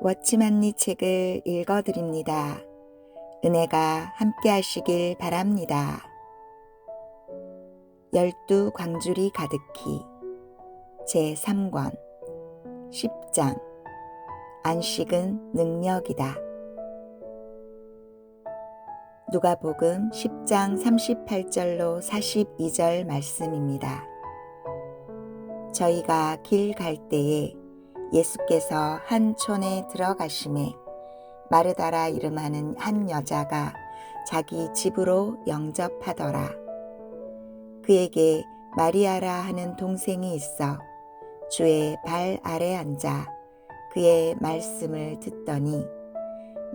워치만리 책을 읽어드립니다. 은혜가 함께 하시길 바랍니다. 12광주리 가득히 제3권 10장 안식은 능력이다. 누가복음 10장 38절로 42절 말씀입니다. 저희가 길 갈 때에 예수께서 한 촌에 들어가심에 마르다라 이름하는 한 여자가 자기 집으로 영접하더라. 그에게 마리아라 하는 동생이 있어 주의 발 아래 앉아 그의 말씀을 듣더니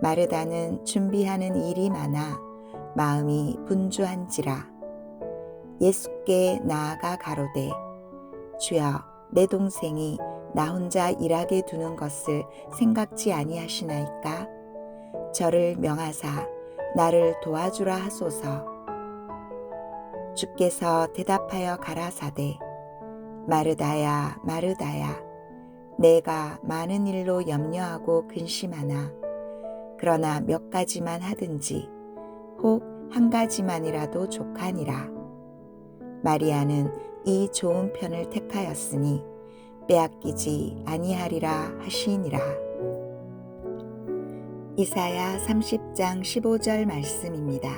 마르다는 준비하는 일이 많아 마음이 분주한지라. 예수께 나아가 가로되 주여, 내 동생이 나 혼자 일하게 두는 것을 생각지 아니하시나이까? 저를 명하사 나를 도와주라 하소서. 주께서 대답하여 가라사대 마르다야 마르다야, 내가 많은 일로 염려하고 근심하나 그러나 몇 가지만 하든지 혹 한 가지만이라도 족하니라. 마리아는 이 좋은 편을 택하였으니 빼앗기지 아니하리라 하시니라. 이사야 30장 15절 말씀입니다.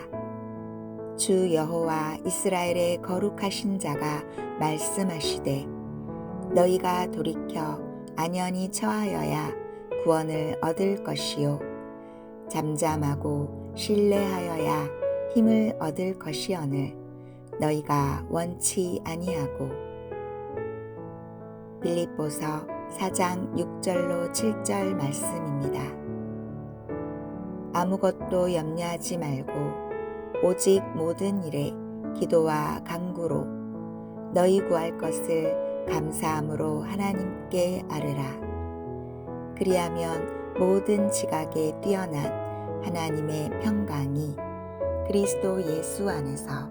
주 여호와 이스라엘의 거룩하신 자가 말씀하시되 너희가 돌이켜 안연히 처하여야 구원을 얻을 것이요 잠잠하고 신뢰하여야 힘을 얻을 것이오늘 너희가 원치 아니하고. 빌립보서 4장 6절로 7절 말씀입니다. 아무것도 염려하지 말고 오직 모든 일에 기도와 간구로 너희 구할 것을 감사함으로 하나님께 아뢰라. 그리하면 모든 지각에 뛰어난 하나님의 평강이 그리스도 예수 안에서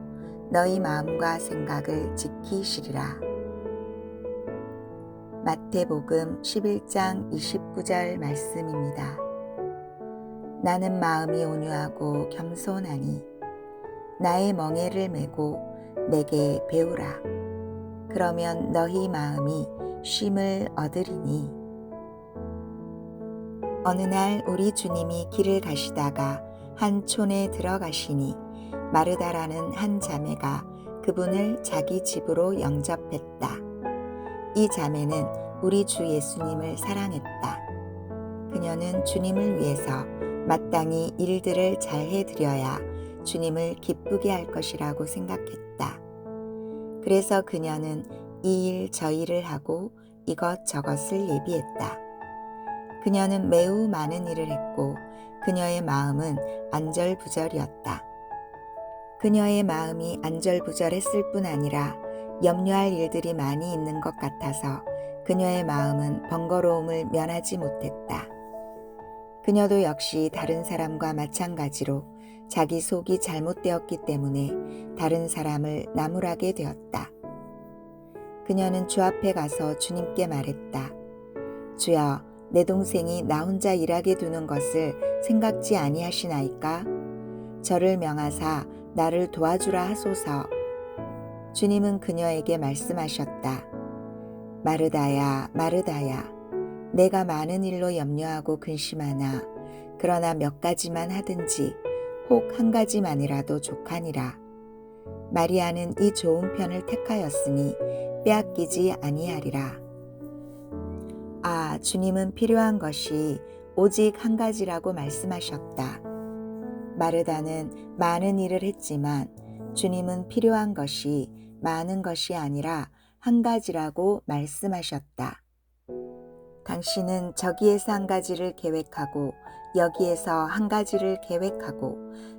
너희 마음과 생각을 지키시리라. 마태복음 11장 29절 말씀입니다. 나는 마음이 온유하고 겸손하니 나의 멍에를 메고 내게 배우라. 그러면 너희 마음이 쉼을 얻으리니. 어느 날 우리 주님이 길을 가시다가 한 촌에 들어가시니 마르다라는 한 자매가 그분을 자기 집으로 영접했다. 이 자매는 우리 주 예수님을 사랑했다. 그녀는 주님을 위해서 마땅히 일들을 잘 해드려야 주님을 기쁘게 할 것이라고 생각했다. 그래서 그녀는 이 일 저 일을 하고 이것저것을 예비했다. 그녀는 매우 많은 일을 했고 그녀의 마음은 안절부절이었다. 그녀의 마음이 안절부절했을 뿐 아니라 염려할 일들이 많이 있는 것 같아서 그녀의 마음은 번거로움을 면하지 못했다. 그녀도 역시 다른 사람과 마찬가지로 자기 속이 잘못되었기 때문에 다른 사람을 나무라게 되었다. 그녀는 주 앞에 가서 주님께 말했다. 주여, 내 동생이 나 혼자 일하게 두는 것을 생각지 아니하시나이까? 저를 명하사 나를 도와주라 하소서. 주님은 그녀에게 말씀하셨다. 마르다야 마르다야, 내가 많은 일로 염려하고 근심하나 그러나 몇 가지만 하든지 혹 한 가지만이라도 족하니라. 마리아는 이 좋은 편을 택하였으니 빼앗기지 아니하리라. 주님은 필요한 것이 오직 한 가지라고 말씀하셨다. 마르다는 많은 일을 했지만 주님은 필요한 것이 많은 것이 아니라 한 가지라고 말씀하셨다. 당신은 저기에서 한 가지를 계획하고 여기에서 한 가지를 계획하고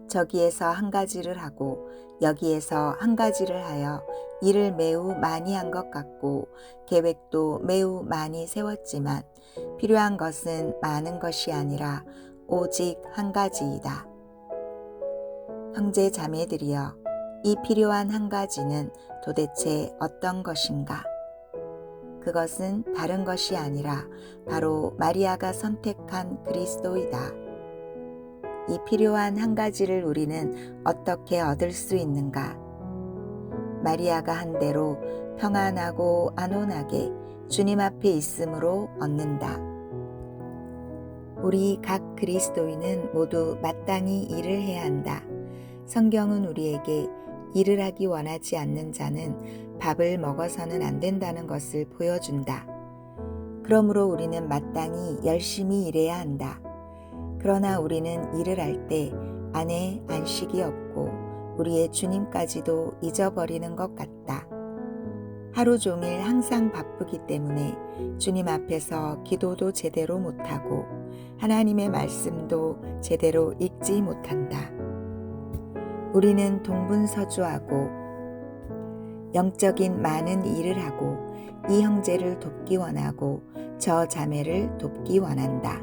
저기에서 한 가지를 하고 여기에서 한 가지를 하여 일을 매우 많이 한 것 같고 계획도 매우 많이 세웠지만 필요한 것은 많은 것이 아니라 오직 한 가지이다. 형제 자매들이여, 이 필요한 한 가지는 도대체 어떤 것인가? 그것은 다른 것이 아니라 바로 마리아가 선택한 그리스도이다. 이 필요한 한 가지를 우리는 어떻게 얻을 수 있는가? 마리아가 한 대로 평안하고 안온하게 주님 앞에 있음으로 얻는다. 우리 각 그리스도인은 모두 마땅히 일을 해야 한다. 성경은 우리에게 일을 하기 원하지 않는 자는 밥을 먹어서는 안 된다는 것을 보여준다. 그러므로 우리는 마땅히 열심히 일해야 한다. 그러나 우리는 일을 할 때 안에 안식이 없고 우리의 주님까지도 잊어버리는 것 같다. 하루 종일 항상 바쁘기 때문에 주님 앞에서 기도도 제대로 못하고 하나님의 말씀도 제대로 읽지 못한다. 우리는 동분서주하고 영적인 많은 일을 하고 이 형제를 돕기 원하고 저 자매를 돕기 원한다.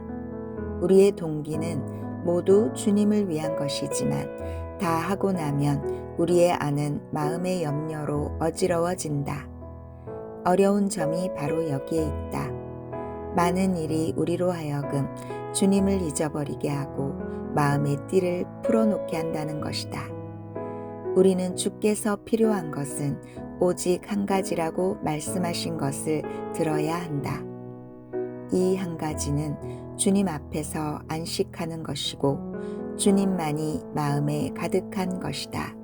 우리의 동기는 모두 주님을 위한 것이지만 다 하고 나면 우리의 안은 마음의 염려로 어지러워진다. 어려운 점이 바로 여기에 있다. 많은 일이 우리로 하여금 주님을 잊어버리게 하고 마음의 띠를 풀어놓게 한다는 것이다. 우리는 주께서 필요한 것은 오직 한 가지라고 말씀하신 것을 들어야 한다. 이 한 가지는 주님 앞에서 안식하는 것이고 주님만이 마음에 가득한 것이다.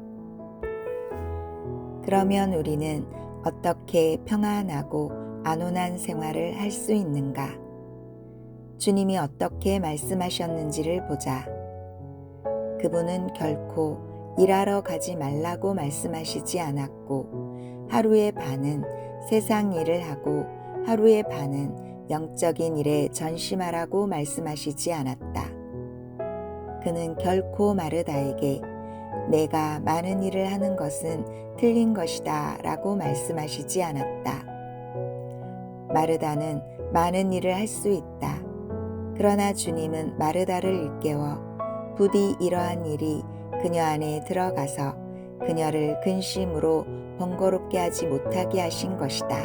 그러면 우리는 어떻게 평안하고 안온한 생활을 할 수 있는가? 주님이 어떻게 말씀하셨는지를 보자. 그분은 결코 일하러 가지 말라고 말씀하시지 않았고 하루의 반은 세상 일을 하고 하루의 반은 영적인 일에 전심하라고 말씀하시지 않았다. 그는 결코 마르다에게 내가 많은 일을 하는 것은 틀린 것이다 라고 말씀하시지 않았다. 마르다는 많은 일을 할 수 있다. 그러나 주님은 마르다를 일깨워 부디 이러한 일이 그녀 안에 들어가서 그녀를 근심으로 번거롭게 하지 못하게 하신 것이다.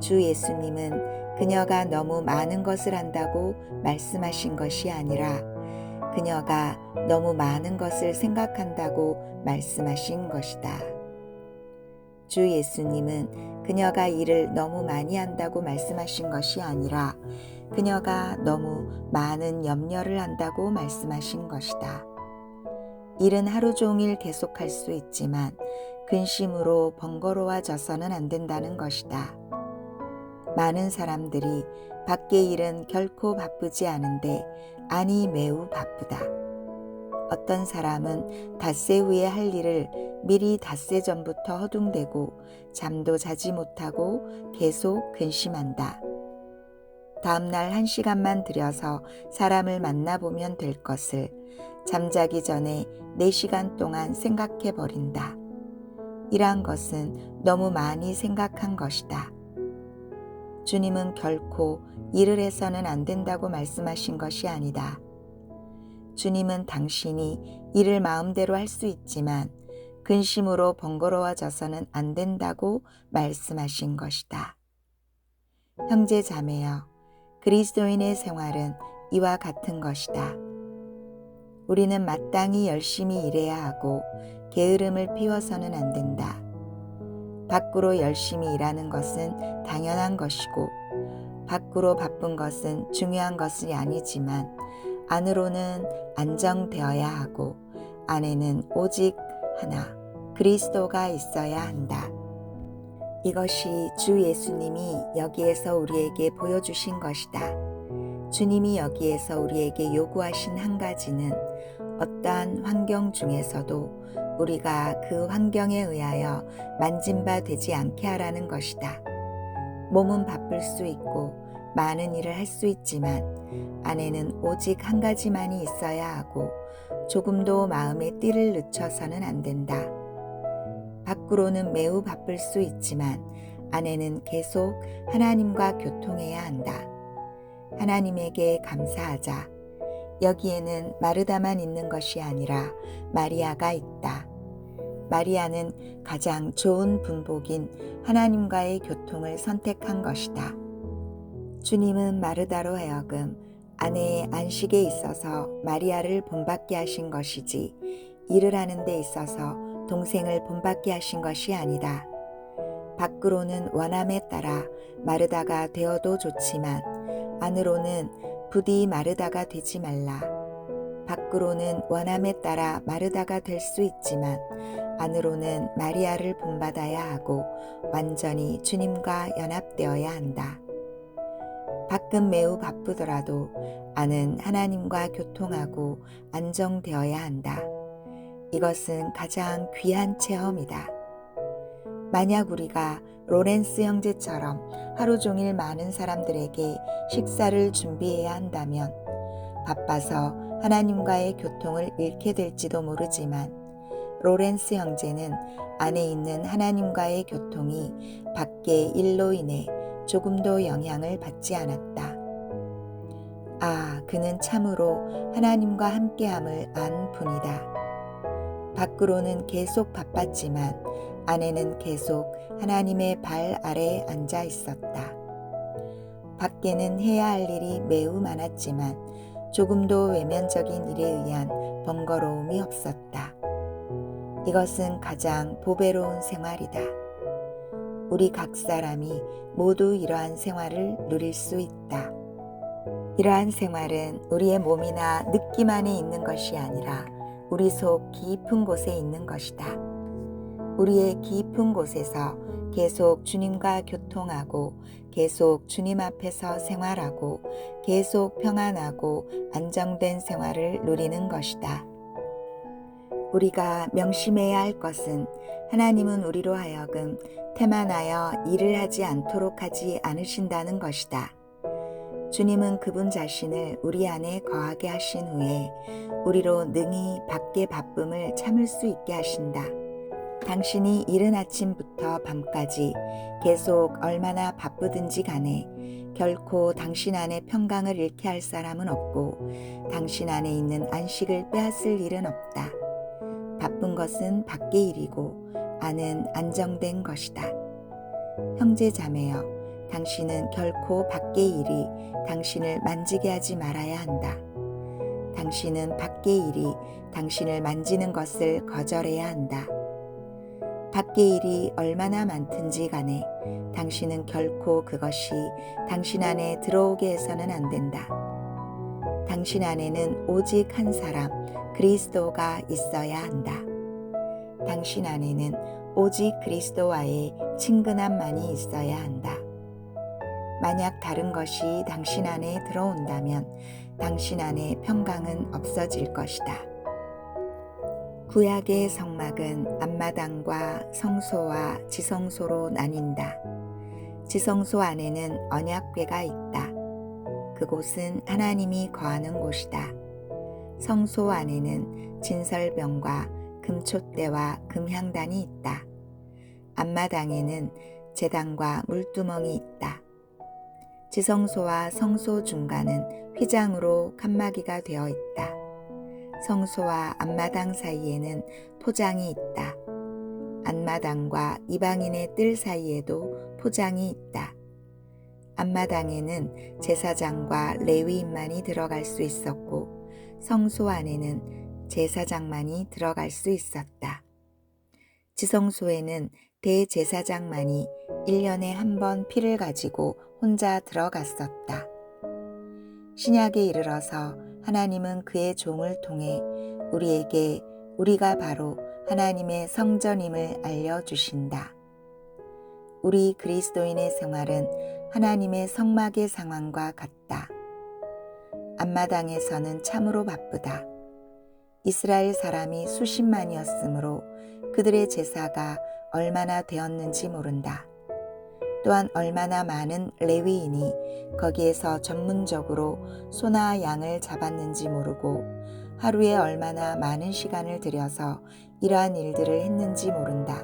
주 예수님은 그녀가 너무 많은 것을 한다고 말씀하신 것이 아니라 그녀가 너무 많은 것을 생각한다고 말씀하신 것이다. 주 예수님은 그녀가 일을 너무 많이 한다고 말씀하신 것이 아니라 그녀가 너무 많은 염려를 한다고 말씀하신 것이다. 일은 하루 종일 계속할 수 있지만 근심으로 번거로워져서는 안 된다는 것이다. 많은 사람들이 밖의 일은 결코 바쁘지 않은데 안이 매우 바쁘다. 어떤 사람은 닷새 후에 할 일을 미리 닷새 전부터 허둥대고 잠도 자지 못하고 계속 근심한다. 다음날 1시간만 들여서 사람을 만나보면 될 것을 잠자기 전에 4시간 동안 생각해 버린다. 이러한 것은 너무 많이 생각한 것이다. 주님은 결코 일을 해서는 안 된다고 말씀하신 것이 아니다. 주님은 당신이 일을 마음대로 할 수 있지만 근심으로 번거로워져서는 안 된다고 말씀하신 것이다. 형제 자매여, 그리스도인의 생활은 이와 같은 것이다. 우리는 마땅히 열심히 일해야 하고 게으름을 피워서는 안 된다. 밖으로 열심히 일하는 것은 당연한 것이고 밖으로 바쁜 것은 중요한 것이 아니지만 안으로는 안정되어야 하고 안에는 오직 하나 그리스도가 있어야 한다. 이것이 주 예수님이 여기에서 우리에게 보여주신 것이다. 주님이 여기에서 우리에게 요구하신 한 가지는 어떠한 환경 중에서도 우리가 그 환경에 의하여 만진바 되지 않게 하라는 것이다. 몸은 바쁠 수 있고 많은 일을 할 수 있지만 안에는 오직 한 가지만이 있어야 하고 조금도 마음의 띠를 늦춰서는 안 된다. 밖으로는 매우 바쁠 수 있지만 안에는 계속 하나님과 교통해야 한다. 하나님에게 감사하자. 여기에는 마르다만 있는 것이 아니라 마리아가 있다. 마리아는 가장 좋은 분복인 하나님과의 교통을 선택한 것이다. 주님은 마르다로 하여금 아내의 안식에 있어서 마리아를 본받게 하신 것이지 일을 하는 데 있어서 동생을 본받게 하신 것이 아니다. 밖으로는 원함에 따라 마르다가 되어도 좋지만 안으로는 부디 마르다가 되지 말라. 밖으로는 원함에 따라 마르다가 될 수 있지만 안으로는 마리아를 본받아야 하고 완전히 주님과 연합되어야 한다. 밖은 매우 바쁘더라도 안은 하나님과 교통하고 안정되어야 한다. 이것은 가장 귀한 체험이다. 만약 우리가 로렌스 형제처럼 하루 종일 많은 사람들에게 식사를 준비해야 한다면 바빠서 하나님과의 교통을 잃게 될지도 모르지만 로렌스 형제는 안에 있는 하나님과의 교통이 밖의 일로 인해 조금도 영향을 받지 않았다. 아, 그는 참으로 하나님과 함께함을 안 분이다. 밖으로는 계속 바빴지만 안에는 계속 하나님의 발 아래에 앉아 있었다. 밖에는 해야 할 일이 매우 많았지만 조금도 외면적인 일에 의한 번거로움이 없었다. 이것은 가장 보배로운 생활이다. 우리 각 사람이 모두 이러한 생활을 누릴 수 있다. 이러한 생활은 우리의 몸이나 느낌 안에 있는 것이 아니라 우리 속 깊은 곳에 있는 것이다. 우리의 깊은 곳에서 계속 주님과 교통하고 계속 주님 앞에서 생활하고 계속 평안하고 안정된 생활을 누리는 것이다. 우리가 명심해야 할 것은 하나님은 우리로 하여금 태만하여 일을 하지 않도록 하지 않으신다는 것이다. 주님은 그분 자신을 우리 안에 거하게 하신 후에 우리로 능히 밖의 바쁨을 참을 수 있게 하신다. 당신이 이른 아침부터 밤까지 계속 얼마나 바쁘든지 간에 결코 당신 안에 평강을 잃게 할 사람은 없고 당신 안에 있는 안식을 빼앗을 일은 없다. 바쁜 것은 밖의 일이고 안은 안정된 것이다. 형제 자매여, 당신은 결코 밖의 일이 당신을 만지게 하지 말아야 한다. 당신은 밖의 일이 당신을 만지는 것을 거절해야 한다. 밖의 일이 얼마나 많든지 간에 당신은 결코 그것이 당신 안에 들어오게 해서는 안 된다. 당신 안에는 오직 한 사람, 그리스도가 있어야 한다. 당신 안에는 오직 그리스도와의 친근함만이 있어야 한다. 만약 다른 것이 당신 안에 들어온다면 당신 안에 평강은 없어질 것이다. 구약의 성막은 앞마당과 성소와 지성소로 나뉜다. 지성소 안에는 언약궤가 있다. 그곳은 하나님이 거하는 곳이다. 성소 안에는 진설병과 금촛대와 금향단이 있다. 앞마당에는 제단과 물두멍이 있다. 지성소와 성소 중간은 휘장으로 칸막이가 되어 있다. 성소와 앞마당 사이에는 포장이 있다. 앞마당과 이방인의 뜰 사이에도 포장이 있다. 앞마당에는 제사장과 레위인만이 들어갈 수 있었고 성소 안에는 제사장만이 들어갈 수 있었다. 지성소에는 대제사장만이 1년에 한 번 피를 가지고 혼자 들어갔었다. 신약에 이르러서 하나님은 그의 종을 통해 우리에게 우리가 바로 하나님의 성전임을 알려주신다. 우리 그리스도인의 생활은 하나님의 성막의 상황과 같다. 앞마당에서는 참으로 바쁘다. 이스라엘 사람이 수십만이었으므로 그들의 제사가 얼마나 되었는지 모른다. 또한 얼마나 많은 레위인이 거기에서 전문적으로 소나 양을 잡았는지 모르고 하루에 얼마나 많은 시간을 들여서 이러한 일들을 했는지 모른다.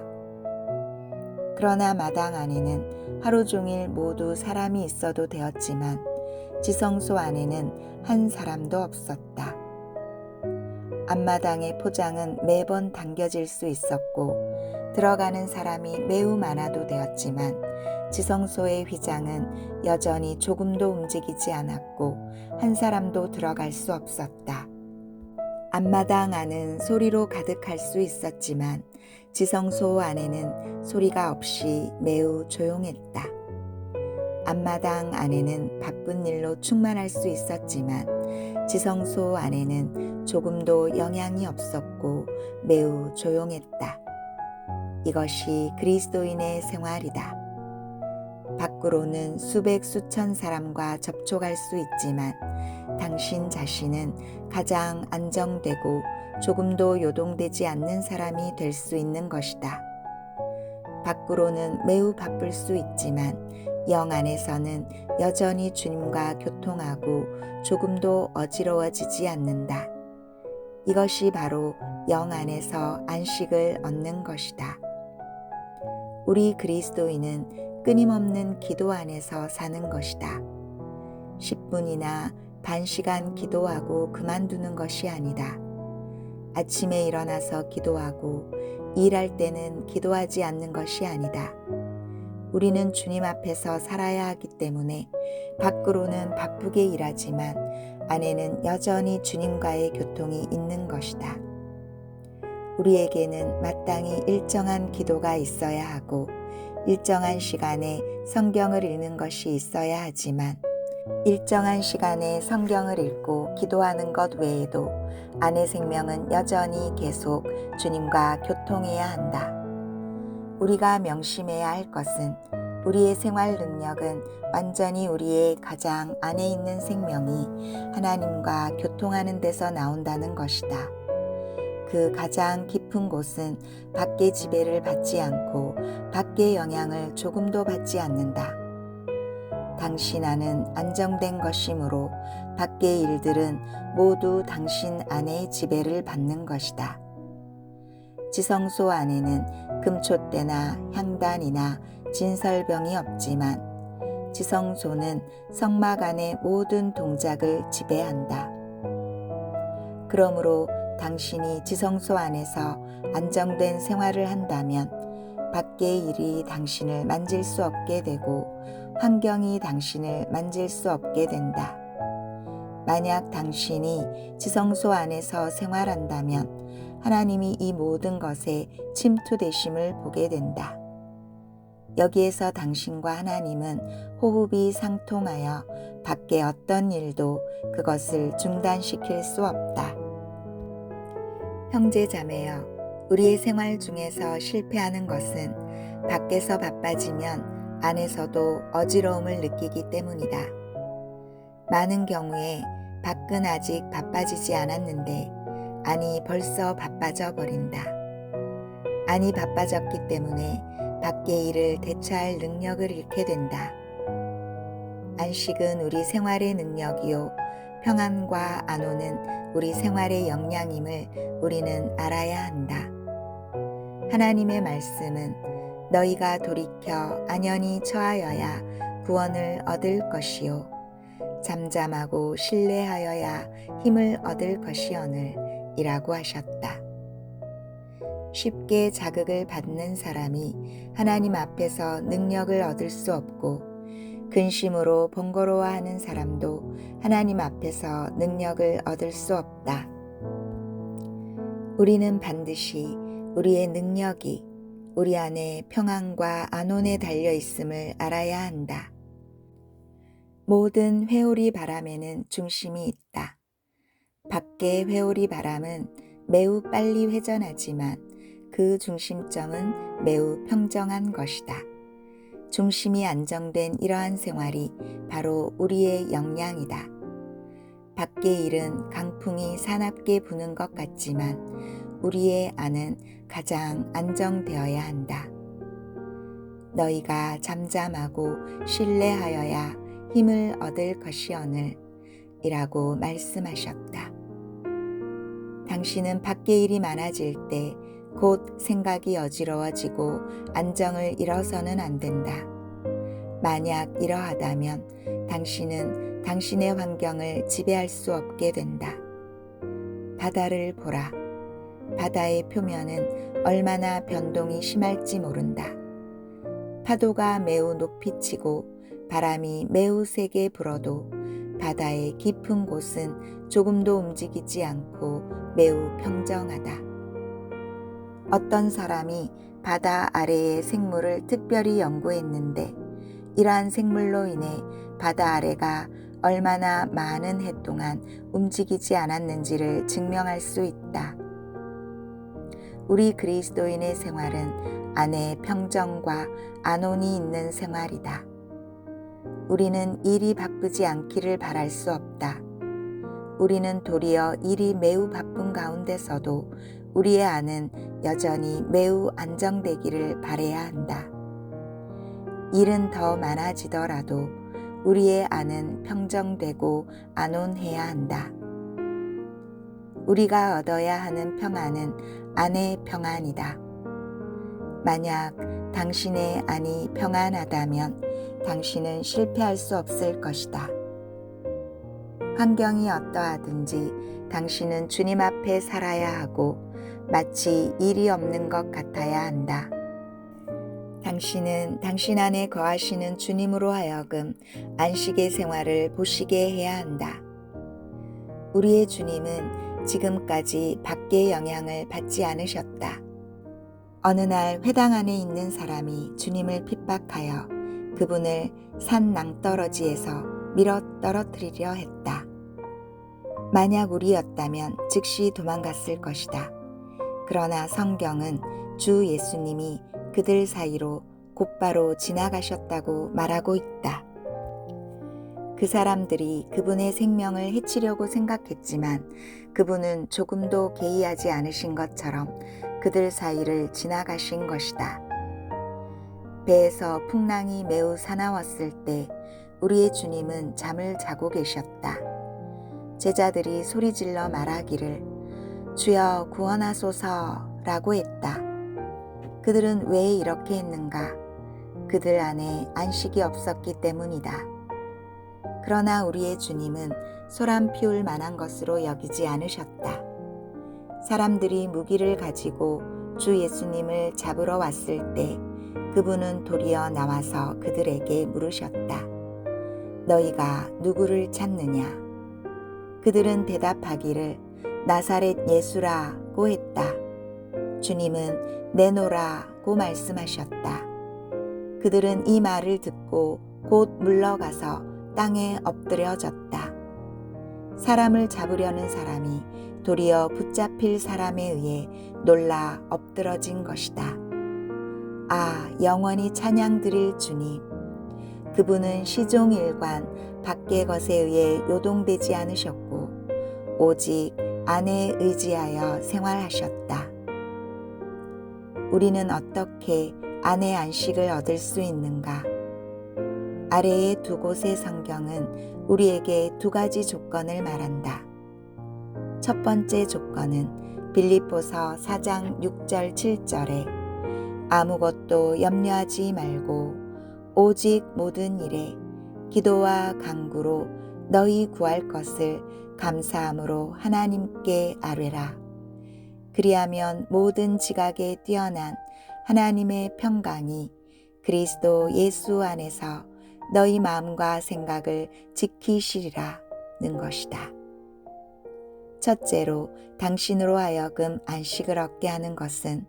그러나 마당 안에는 하루 종일 모두 사람이 있어도 되었지만 지성소 안에는 한 사람도 없었다. 앞마당의 포장은 매번 당겨질 수 있었고 들어가는 사람이 매우 많아도 되었지만 지성소의 휘장은 여전히 조금도 움직이지 않았고 한 사람도 들어갈 수 없었다. 앞마당 안은 소리로 가득할 수 있었지만 지성소 안에는 소리가 없이 매우 조용했다. 앞마당 안에는 바쁜 일로 충만할 수 있었지만 지성소 안에는 조금도 영향이 없었고 매우 조용했다. 이것이 그리스도인의 생활이다. 밖으로는 수백 수천 사람과 접촉할 수 있지만 당신 자신은 가장 안정되고 조금도 요동되지 않는 사람이 될 수 있는 것이다. 밖으로는 매우 바쁠 수 있지만 영 안에서는 여전히 주님과 교통하고 조금도 어지러워지지 않는다. 이것이 바로 영 안에서 안식을 얻는 것이다. 우리 그리스도인은 끊임없는 기도 안에서 사는 것이다. 10분이나 반 시간 기도하고 그만두는 것이 아니다. 아침에 일어나서 기도하고 일할 때는 기도하지 않는 것이 아니다. 우리는 주님 앞에서 살아야 하기 때문에 밖으로는 바쁘게 일하지만 안에는 여전히 주님과의 교통이 있는 것이다. 우리에게는 마땅히 일정한 기도가 있어야 하고 일정한 시간에 성경을 읽는 것이 있어야 하지만 일정한 시간에 성경을 읽고 기도하는 것 외에도 안의 생명은 여전히 계속 주님과 교통해야 한다. 우리가 명심해야 할 것은 우리의 생활 능력은 완전히 우리의 가장 안에 있는 생명이 하나님과 교통하는 데서 나온다는 것이다. 그 가장 깊은 곳은 밖의 지배를 받지 않고 밖의 영향을 조금도 받지 않는다. 당신 안은 안정된 것이므로 밖의 일들은 모두 당신 안의 지배를 받는 것이다. 지성소 안에는 금촛대나 향단이나 진설병이 없지만 지성소는 성막 안의 모든 동작을 지배한다. 그러므로 당신이 지성소 안에서 안정된 생활을 한다면 밖의 일이 당신을 만질 수 없게 되고 환경이 당신을 만질 수 없게 된다. 만약 당신이 지성소 안에서 생활한다면 하나님이 이 모든 것에 침투되심을 보게 된다. 여기에서 당신과 하나님은 호흡이 상통하여 밖의 어떤 일도 그것을 중단시킬 수 없다. 형제 자매여, 우리의 생활 중에서 실패하는 것은 밖에서 바빠지면 안에서도 어지러움을 느끼기 때문이다. 많은 경우에 밖은 아직 바빠지지 않았는데 안이 벌써 바빠져 버린다. 안이 바빠졌기 때문에 밖의 일을 대처할 능력을 잃게 된다. 안식은 우리 생활의 능력이요 평안과 안오는 우리 생활의 역량임을 우리는 알아야 한다. 하나님의 말씀은 너희가 돌이켜 안연히 처하여야 구원을 얻을 것이요 잠잠하고 신뢰하여야 힘을 얻을 것이오늘 이라고 하셨다. 쉽게 자극을 받는 사람이 하나님 앞에서 능력을 얻을 수 없고 근심으로 번거로워하는 사람도 하나님 앞에서 능력을 얻을 수 없다. 우리는 반드시 우리의 능력이 우리 안에 평안과 안온에 달려 있음을 알아야 한다. 모든 회오리 바람에는 중심이 있다. 밖의 회오리 바람은 매우 빨리 회전하지만 그 중심점은 매우 평정한 것이다. 중심이 안정된 이러한 생활이 바로 우리의 역량이다. 밖의 일은 강풍이 사납게 부는 것 같지만 우리의 안은 가장 안정되어야 한다. 너희가 잠잠하고 신뢰하여야 힘을 얻을 것이오늘 이라고 말씀하셨다. 당신은 밖의 일이 많아질 때 곧 생각이 어지러워지고 안정을 잃어서는 안 된다. 만약 이러하다면 당신은 당신의 환경을 지배할 수 없게 된다. 바다를 보라. 바다의 표면은 얼마나 변동이 심할지 모른다. 파도가 매우 높이 치고 바람이 매우 세게 불어도 바다의 깊은 곳은 조금도 움직이지 않고 매우 평정하다. 어떤 사람이 바다 아래의 생물을 특별히 연구했는데 이러한 생물로 인해 바다 아래가 얼마나 많은 해 동안 움직이지 않았는지를 증명할 수 있다. 우리 그리스도인의 생활은 안에 평정과 안온이 있는 생활이다. 우리는 일이 바쁘지 않기를 바랄 수 없다. 우리는 도리어 일이 매우 바쁜 가운데서도 우리의 안은 여전히 매우 안정되기를 바라야 한다. 일은 더 많아지더라도 우리의 안은 평정되고 안온해야 한다. 우리가 얻어야 하는 평안은 안의 평안이다. 만약 당신의 안이 평안하다면 당신은 실패할 수 없을 것이다. 환경이 어떠하든지 당신은 주님 앞에 살아야 하고 마치 일이 없는 것 같아야 한다. 당신은 당신 안에 거하시는 주님으로 하여금 안식의 생활을 보시게 해야 한다. 우리의 주님은 지금까지 밖의 영향을 받지 않으셨다. 어느 날 회당 안에 있는 사람이 주님을 핍박하여 그분을 산 낭떠러지에서 밀어 떨어뜨리려 했다. 만약 우리였다면 즉시 도망갔을 것이다. 그러나 성경은 주 예수님이 그들 사이로 곧바로 지나가셨다고 말하고 있다. 그 사람들이 그분의 생명을 해치려고 생각했지만 그분은 조금도 개의하지 않으신 것처럼 그들 사이를 지나가신 것이다. 배에서 풍랑이 매우 사나웠을 때 우리의 주님은 잠을 자고 계셨다. 제자들이 소리질러 말하기를 주여 구원하소서 라고 했다. 그들은 왜 이렇게 했는가? 그들 안에 안식이 없었기 때문이다. 그러나 우리의 주님은 소란 피울 만한 것으로 여기지 않으셨다. 사람들이 무기를 가지고 주 예수님을 잡으러 왔을 때 그분은 도리어 나와서 그들에게 물으셨다. 너희가 누구를 찾느냐? 그들은 대답하기를 나사렛 예수라고 했다. 주님은 내놓으라고 말씀하셨다. 그들은 이 말을 듣고 곧 물러가서 땅에 엎드려졌다. 사람을 잡으려는 사람이 도리어 붙잡힐 사람에 의해 놀라 엎드러진 것이다. 아, 영원히 찬양 드릴 주님. 그분은 시종일관 밖의 것에 의해 요동되지 않으셨고 오직 안에 의지하여 생활하셨다. 우리는 어떻게 안의 안식을 얻을 수 있는가? 아래의 두 곳의 성경은 우리에게 두 가지 조건을 말한다. 첫 번째 조건은 빌립보서 4장 6절 7절에 아무것도 염려하지 말고 오직 모든 일에 기도와 간구로 너희 구할 것을 감사함으로 하나님께 아뢰라. 그리하면 모든 지각에 뛰어난 하나님의 평강이 그리스도 예수 안에서 너희 마음과 생각을 지키시리라는 것이다. 첫째로 당신으로 하여금 안식을 얻게 하는 것은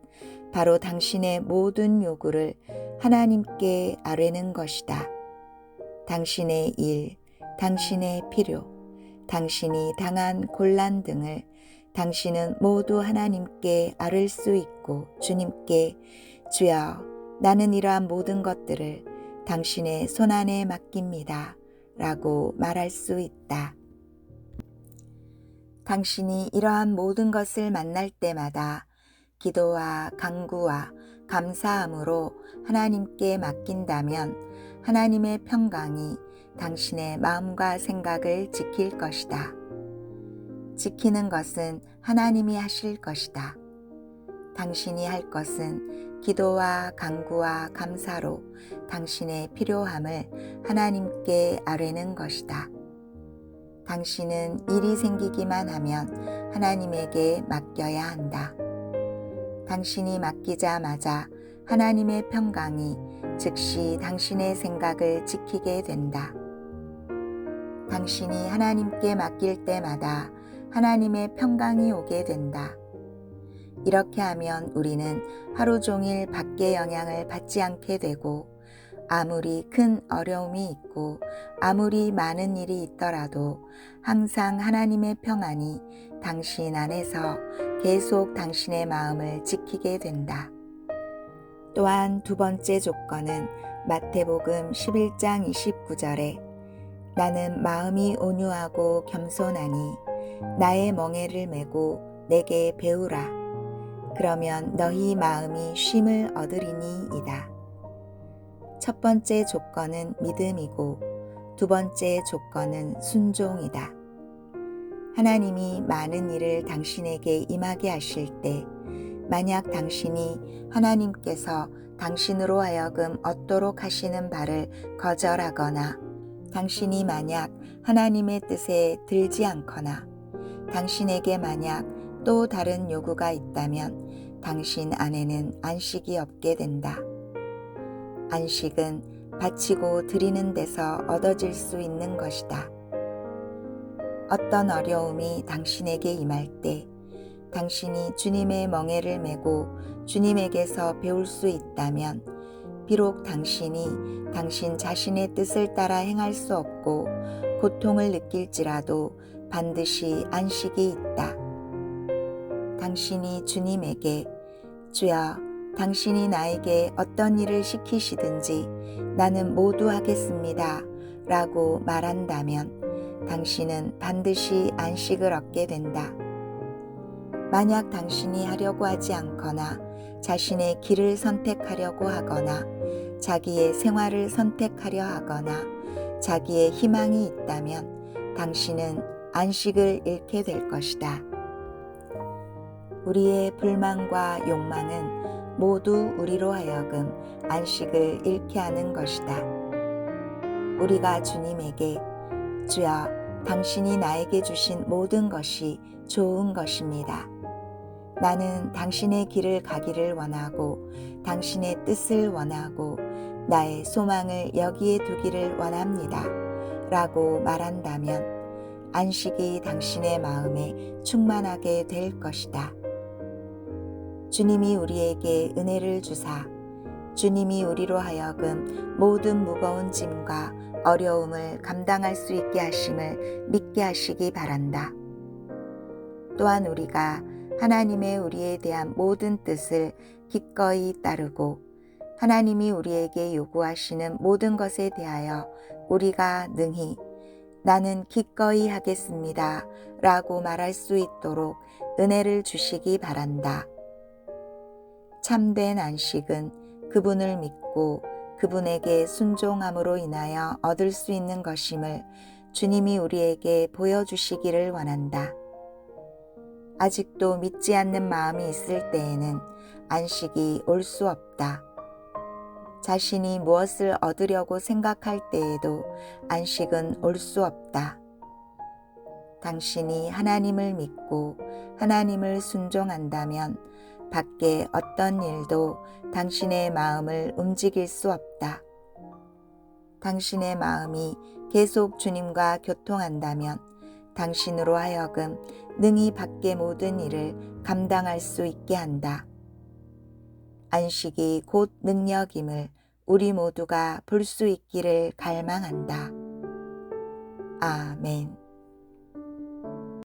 바로 당신의 모든 요구를 하나님께 아뢰는 것이다. 당신의 일, 당신의 필요, 당신이 당한 곤란 등을 당신은 모두 하나님께 아뢰 수 있고 주님께 주여 나는 이러한 모든 것들을 당신의 손안에 맡깁니다 라고 말할 수 있다. 당신이 이러한 모든 것을 만날 때마다 기도와 간구와 감사함으로 하나님께 맡긴다면 하나님의 평강이 당신의 마음과 생각을 지킬 것이다. 지키는 것은 하나님이 하실 것이다. 당신이 할 것은 기도와 간구와 감사로 당신의 필요함을 하나님께 아뢰는 것이다. 당신은 일이 생기기만 하면 하나님에게 맡겨야 한다. 당신이 맡기자마자 하나님의 평강이 즉시 당신의 생각을 지키게 된다. 당신이 하나님께 맡길 때마다 하나님의 평강이 오게 된다. 이렇게 하면 우리는 하루 종일 밖의 영향을 받지 않게 되고 아무리 큰 어려움이 있고 아무리 많은 일이 있더라도 항상 하나님의 평안이 당신 안에서 계속 당신의 마음을 지키게 된다. 또한 두 번째 조건은 마태복음 11장 29절에 나는 마음이 온유하고 겸손하니 나의 멍에를 메고 내게 배우라. 그러면 너희 마음이 쉼을 얻으리니 이다. 첫 번째 조건은 믿음이고 두 번째 조건은 순종이다. 하나님이 많은 일을 당신에게 임하게 하실 때 만약 당신이 하나님께서 당신으로 하여금 얻도록 하시는 바를 거절하거나 당신이 만약 하나님의 뜻에 들지 않거나 당신에게 만약 또 다른 요구가 있다면 당신 안에는 안식이 없게 된다. 안식은 바치고 드리는 데서 얻어질 수 있는 것이다. 어떤 어려움이 당신에게 임할 때 당신이 주님의 멍에를 메고 주님에게서 배울 수 있다면 비록 당신이 당신 자신의 뜻을 따라 행할 수 없고 고통을 느낄지라도 반드시 안식이 있다. 당신이 주님에게 주여 당신이 나에게 어떤 일을 시키시든지 나는 모두 하겠습니다 라고 말한다면 당신은 반드시 안식을 얻게 된다. 만약 당신이 하려고 하지 않거나 자신의 길을 선택하려고 하거나 자기의 생활을 선택하려 하거나 자기의 희망이 있다면 당신은 안식을 잃게 될 것이다. 우리의 불만과 욕망은 모두 우리로 하여금 안식을 잃게 하는 것이다. 우리가 주님에게 주여 당신이 나에게 주신 모든 것이 좋은 것입니다. 나는 당신의 길을 가기를 원하고 당신의 뜻을 원하고 나의 소망을 여기에 두기를 원합니다. 라고 말한다면 안식이 당신의 마음에 충만하게 될 것이다. 주님이 우리에게 은혜를 주사 주님이 우리로 하여금 모든 무거운 짐과 어려움을 감당할 수 있게 하심을 믿게 하시기 바란다. 또한 우리가 하나님의 우리에 대한 모든 뜻을 기꺼이 따르고 하나님이 우리에게 요구하시는 모든 것에 대하여 우리가 능히 나는 기꺼이 하겠습니다 라고 말할 수 있도록 은혜를 주시기 바란다. 참된 안식은 그분을 믿고 그분에게 순종함으로 인하여 얻을 수 있는 것임을 주님이 우리에게 보여주시기를 원한다. 아직도 믿지 않는 마음이 있을 때에는 안식이 올 수 없다. 자신이 무엇을 얻으려고 생각할 때에도 안식은 올 수 없다. 당신이 하나님을 믿고 하나님을 순종한다면 밖에 어떤 일도 당신의 마음을 움직일 수 없다. 당신의 마음이 계속 주님과 교통한다면 당신으로 하여금 능히 밖의 모든 일을 감당할 수 있게 한다. 안식이 곧 능력임을 우리 모두가 볼 수 있기를 갈망한다. 아멘.